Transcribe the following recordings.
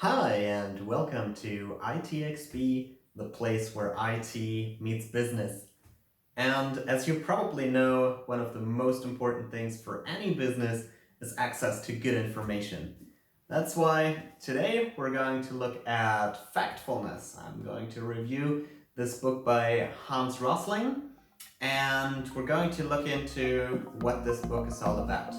Hi, and welcome to ITxB, the place where IT meets business. And as you probably know, one of the most important things for any business is access to good information. That's why today we're going to look at Factfulness. I'm going to review this book by Hans Rosling, and we're going to look into what this book is all about.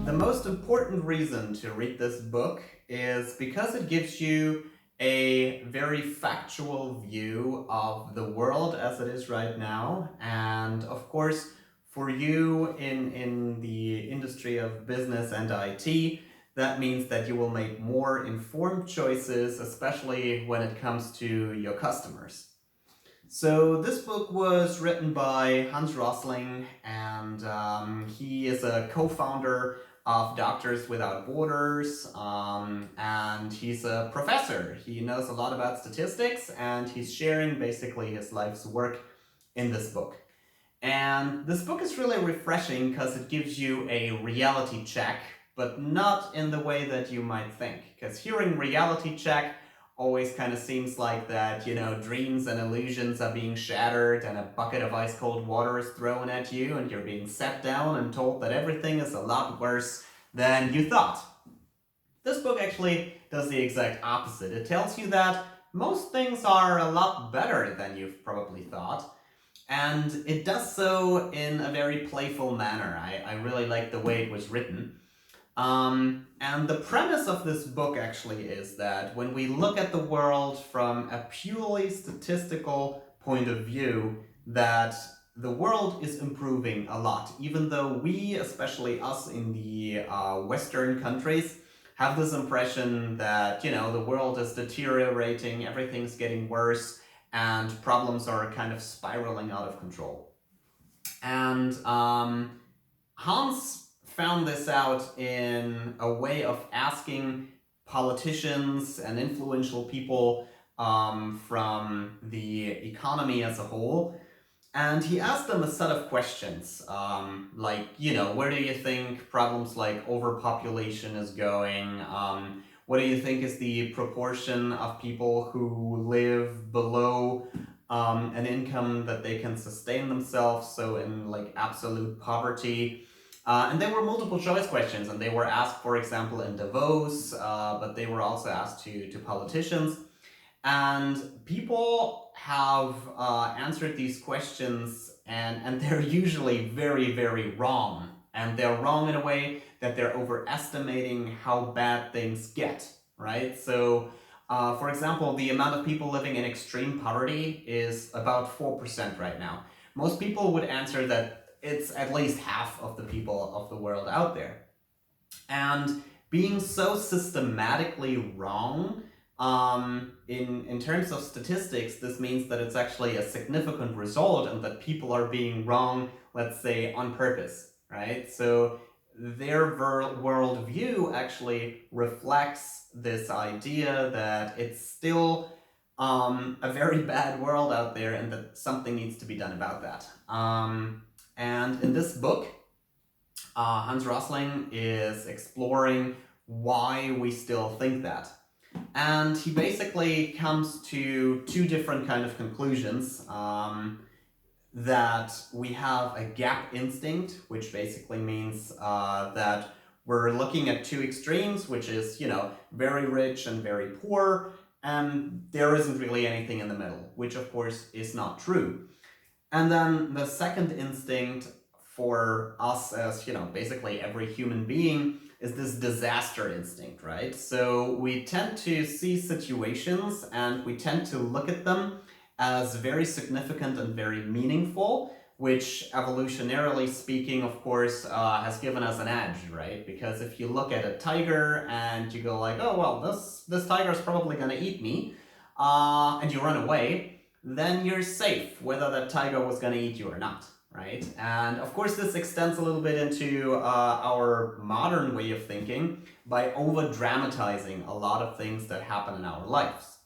The most important reason to read this book is because it gives you a very factual view of the world as it is right now. And of course, for you in the industry of business and IT, that means that you will make more informed choices, especially when it comes to your customers. So this book was written by Hans Rosling, and he is a co-founder of Doctors Without Borders, and he's a professor. He knows a lot about statistics, and he's sharing basically his life's work in this book. And this book is really refreshing because it gives you a reality check, but not in the way that you might think. Because hearing reality check always kind of seems like that, dreams and illusions are being shattered and a bucket of ice cold water is thrown at you and you're being sat down and told that everything is a lot worse than you thought. This book actually does the exact opposite. It tells you that most things are a lot better than you've probably thought. And it does so in a very playful manner. I really like the way it was written. And the premise of this book actually is that when we look at the world from a purely statistical point of view, that the world is improving a lot, even though we, especially us in the Western countries, have this impression that, the world is deteriorating, everything's getting worse, and problems are kind of spiraling out of control. And Hans found this out in a way of asking politicians and influential people from the economy as a whole. And he asked them a set of questions, like, where do you think problems like overpopulation is going? What do you think is the proportion of people who live below an income that they can sustain themselves, so in like absolute poverty? And they were multiple choice questions, and they were asked, for example, in Davos, but they were also asked to politicians. And people have answered these questions, and they're usually very, very wrong. And they're wrong in a way that they're overestimating how bad things get, right? So, for example, the amount of people living in extreme poverty is about 4% right now. Most people would answer that it's at least half of the people of the world out there. And being so systematically wrong, in terms of statistics, this means that it's actually a significant result and that people are being wrong, let's say, on purpose, right? So their worldview actually reflects this idea that it's still a very bad world out there and that something needs to be done about that. And in this book, Hans Rosling is exploring why we still think that. And he basically comes to two different kind of conclusions. That we have a gap instinct, which basically means that we're looking at two extremes, which is, very rich and very poor, and there isn't really anything in the middle, which of course is not true. And then the second instinct for us as, basically every human being is this disaster instinct, right? So we tend to see situations and we tend to look at them as very significant and very meaningful, which evolutionarily speaking, of course, has given us an edge, right? Because if you look at a tiger and you go like, oh, well, this tiger is probably gonna eat me, and you run away, then you're safe, whether that tiger was going to eat you or not, right? And of course, this extends a little bit into our modern way of thinking by over-dramatizing a lot of things that happen in our lives.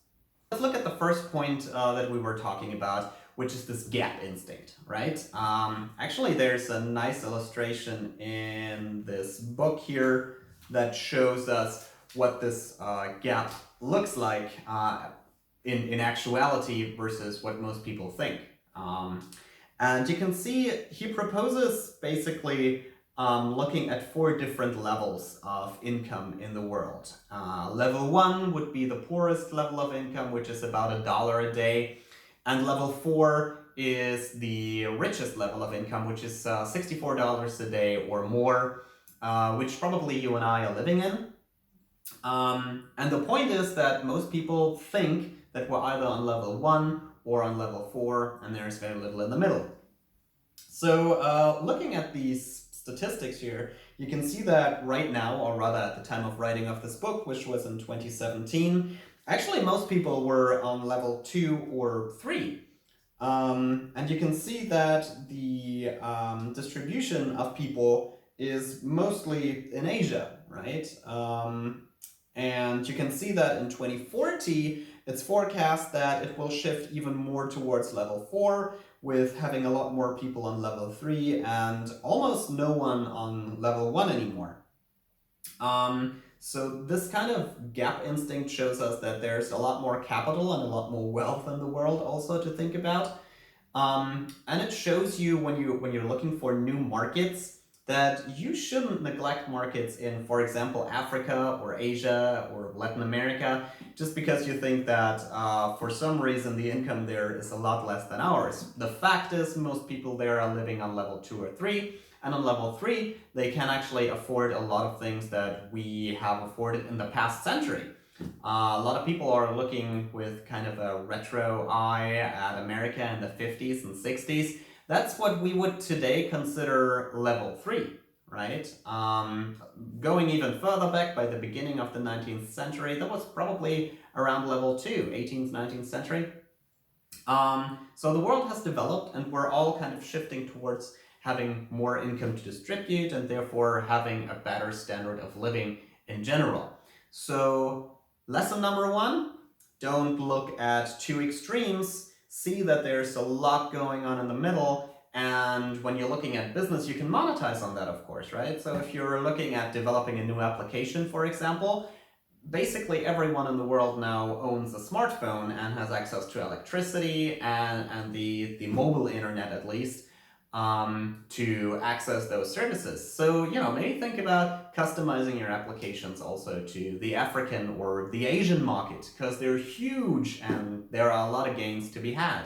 Let's look at the first point that we were talking about, which is this gap instinct, right? Actually, there's a nice illustration in this book here that shows us what this gap looks like in actuality versus what most people think. And you can see he proposes basically looking at 4 different levels of income in the world. Level 1 would be the poorest level of income, which is about $1 a day. And level 4 is the richest level of income, which is $64 a day or more, which probably you and I are living in. And the point is that most people think that we're either on level 1 or on level 4, and there's very little in the middle. So looking at these statistics here, you can see that right now, or rather at the time of writing of this book, which was in 2017, actually most people were on level 2 or 3. And you can see that the distribution of people is mostly in Asia, right? And you can see that in 2040, it's forecast that it will shift even more towards level 4, with having a lot more people on level 3 and almost no one on level 1 anymore. So this kind of gap instinct shows us that there's a lot more capital and a lot more wealth in the world also to think about. And it shows you when you're looking for new markets that you shouldn't neglect markets in, for example, Africa or Asia or Latin America, just because you think that for some reason the income there is a lot less than ours. The fact is most people there are living on level 2 or 3, and on level 3 they can actually afford a lot of things that we have afforded in the past century. A lot of people are looking with kind of a retro eye at America in the 50s and 60s. That's what we would today consider level 3, right? Going even further back, by the beginning of the 19th century, that was probably around level 2, 18th, 19th century. So the world has developed, and we're all kind of shifting towards having more income to distribute, and therefore having a better standard of living in general. So lesson number 1, don't look at 2 extremes. See that there's a lot going on in the middle, and when you're looking at business, you can monetize on that, of course, right? So if you're looking at developing a new application, for example, basically everyone in the world now owns a smartphone and has access to electricity and the mobile internet, at least, to access those services. So, maybe think about customizing your applications also to the African or the Asian market, because they're huge and there are a lot of gains to be had.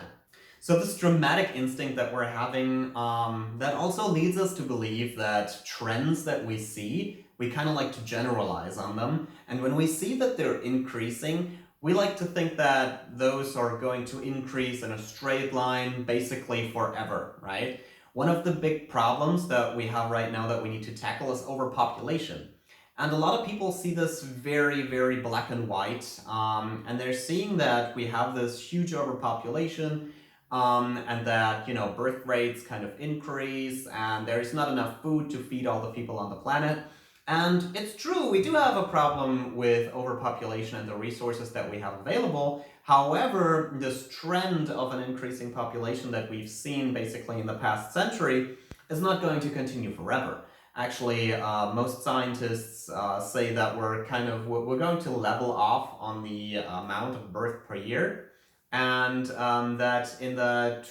So this dramatic instinct that we're having, that also leads us to believe that trends that we see, we kind of like to generalize on them. And when we see that they're increasing, we like to think that those are going to increase in a straight line basically forever, right? One of the big problems that we have right now that we need to tackle is overpopulation. And a lot of people see this very, very black and white, and they're seeing that we have this huge overpopulation, and that, birth rates kind of increase, and there's not enough food to feed all the people on the planet. And it's true, we do have a problem with overpopulation and the resources that we have available. However, this trend of an increasing population that we've seen basically in the past century is not going to continue forever. Actually, most scientists say that we're going to level off on the amount of birth per year, and that in the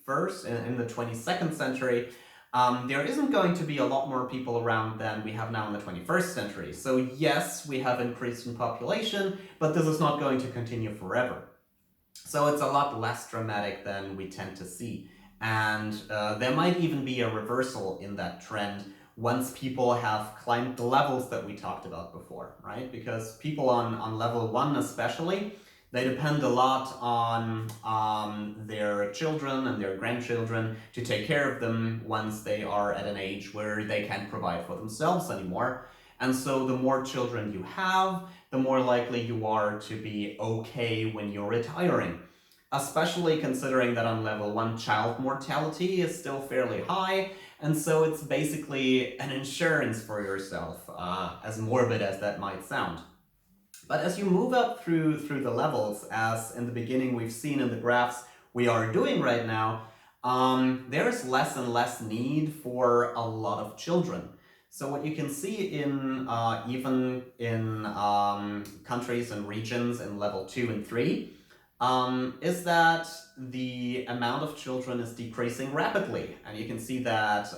22nd century, there isn't going to be a lot more people around than we have now in the 21st century. So yes, we have increased in population, but this is not going to continue forever. So it's a lot less dramatic than we tend to see. And there might even be a reversal in that trend once people have climbed the levels that we talked about before, right? Because people on level 1 especially, they depend a lot on their children and their grandchildren to take care of them once they are at an age where they can't provide for themselves anymore. And so the more children you have, the more likely you are to be okay when you're retiring. Especially considering that on level 1, child mortality is still fairly high, and so it's basically an insurance for yourself, as morbid as that might sound. But as you move up through the levels, as in the beginning we've seen in the graphs we are doing right now, there's less and less need for a lot of children. So what you can see in even in countries and regions in level 2 and 3 is that the amount of children is decreasing rapidly. And you can see that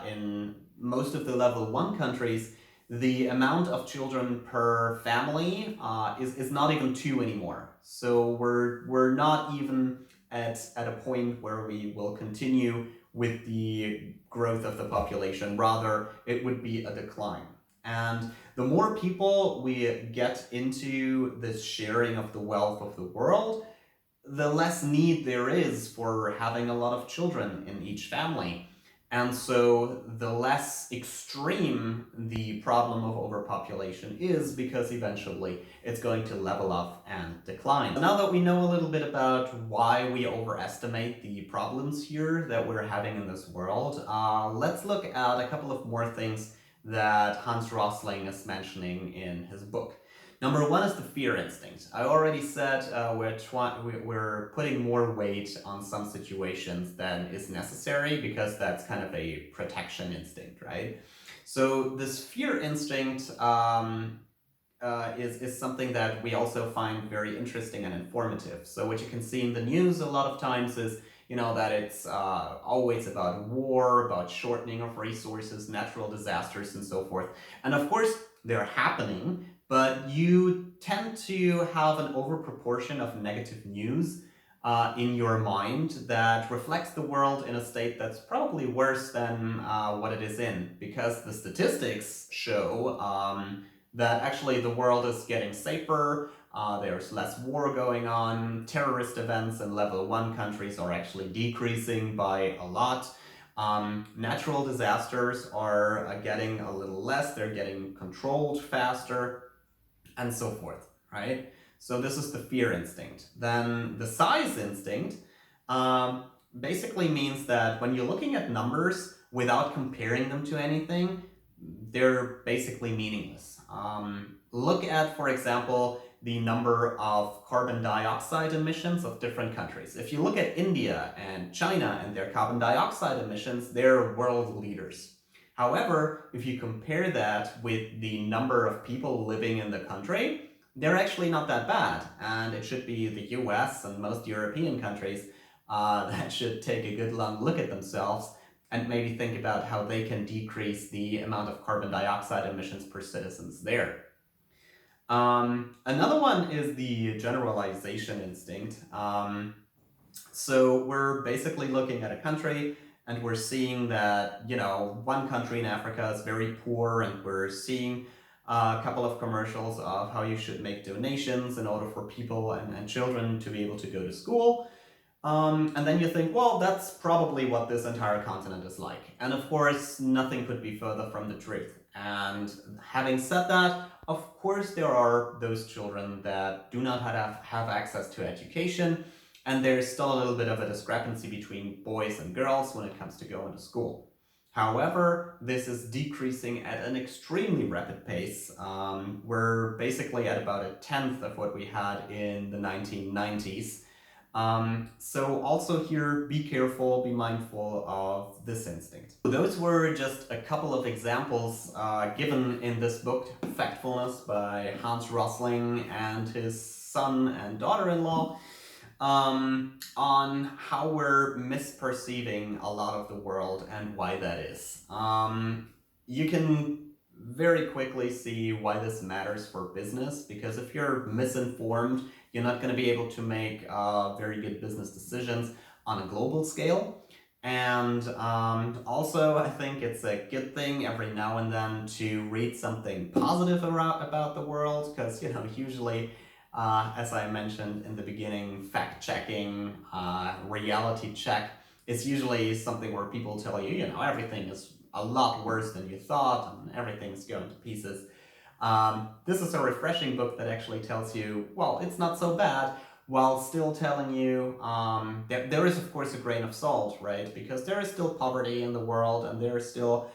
in most of the level 1 countries, the amount of children per family is not even 2 anymore. So we're not even at a point where we will continue with the growth of the population. Rather, it would be a decline. And the more people we get into this sharing of the wealth of the world, the less need there is for having a lot of children in each family. And so the less extreme the problem of overpopulation is, because eventually it's going to level off and decline. Now that we know a little bit about why we overestimate the problems here that we're having in this world, let's look at a couple of more things that Hans Rosling is mentioning in his book. Number 1 is the fear instinct. I already said we're putting more weight on some situations than is necessary, because that's kind of a protection instinct, right? So this fear instinct is something that we also find very interesting and informative. So what you can see in the news a lot of times is, that it's always about war, about shortening of resources, natural disasters, and so forth. And of course, they're happening, but you tend to have an overproportion of negative news in your mind that reflects the world in a state that's probably worse than what it is in, because the statistics show that actually the world is getting safer, there's less war going on, terrorist events in level 1 countries are actually decreasing by a lot. Natural disasters are getting a little less, they're getting controlled faster, and so forth, right? So this is the fear instinct. Then the size instinct basically means that when you're looking at numbers without comparing them to anything, they're basically meaningless. Look at, for example, the number of carbon dioxide emissions of different countries. If you look at India and China and their carbon dioxide emissions, they're world leaders. However, if you compare that with the number of people living in the country, they're actually not that bad. And it should be the US and most European countries that should take a good long look at themselves and maybe think about how they can decrease the amount of carbon dioxide emissions per citizens there. Another one is the generalization instinct. So we're basically looking at a country and we're seeing that, one country in Africa is very poor, and we're seeing a couple of commercials of how you should make donations in order for people and children to be able to go to school. And then you think, well, that's probably what this entire continent is like. And of course, nothing could be further from the truth. And having said that, of course, there are those children that do not have access to education, and there's still a little bit of a discrepancy between boys and girls when it comes to going to school. However, this is decreasing at an extremely rapid pace. We're basically at about a tenth of what we had in the 1990s. So also here, be careful, be mindful of this instinct. Those were just a couple of examples given in this book, Factfulness, by Hans Rosling and his son and daughter-in-law, on how we're misperceiving a lot of the world and why that is. You can very quickly see why this matters for business, because if you're misinformed, you're not going to be able to make very good business decisions on a global scale. And also, I think it's a good thing every now and then to read something positive about the world, because, usually, as I mentioned in the beginning, fact-checking, reality check, it's usually something where people tell you, everything is a lot worse than you thought and everything's going to pieces. This is a refreshing book that actually tells you, well, it's not so bad, while still telling you that there is, of course, a grain of salt, right? Because there is still poverty in the world, and there are still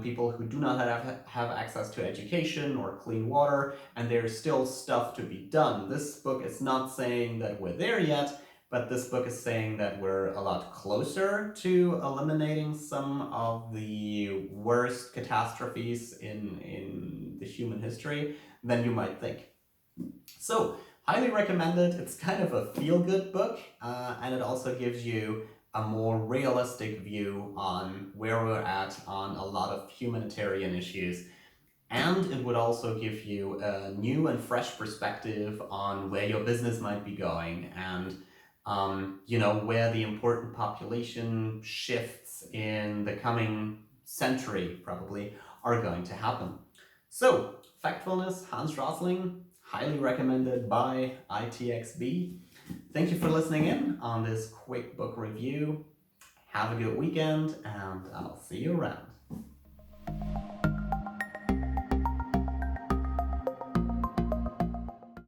people who do not have access to education or clean water, and there's still stuff to be done. This book is not saying that we're there yet, but this book is saying that we're a lot closer to eliminating some of the worst catastrophes in the human history than you might think. So, highly recommend it. It's kind of a feel-good book, and it also gives you a more realistic view on where we're at on a lot of humanitarian issues. And it would also give you a new and fresh perspective on where your business might be going and where the important population shifts in the coming century probably are going to happen. So, Factfulness, Hans Rosling, highly recommended by ITxB. Thank you for listening in on this quick book review. Have a good weekend, and I'll see you around.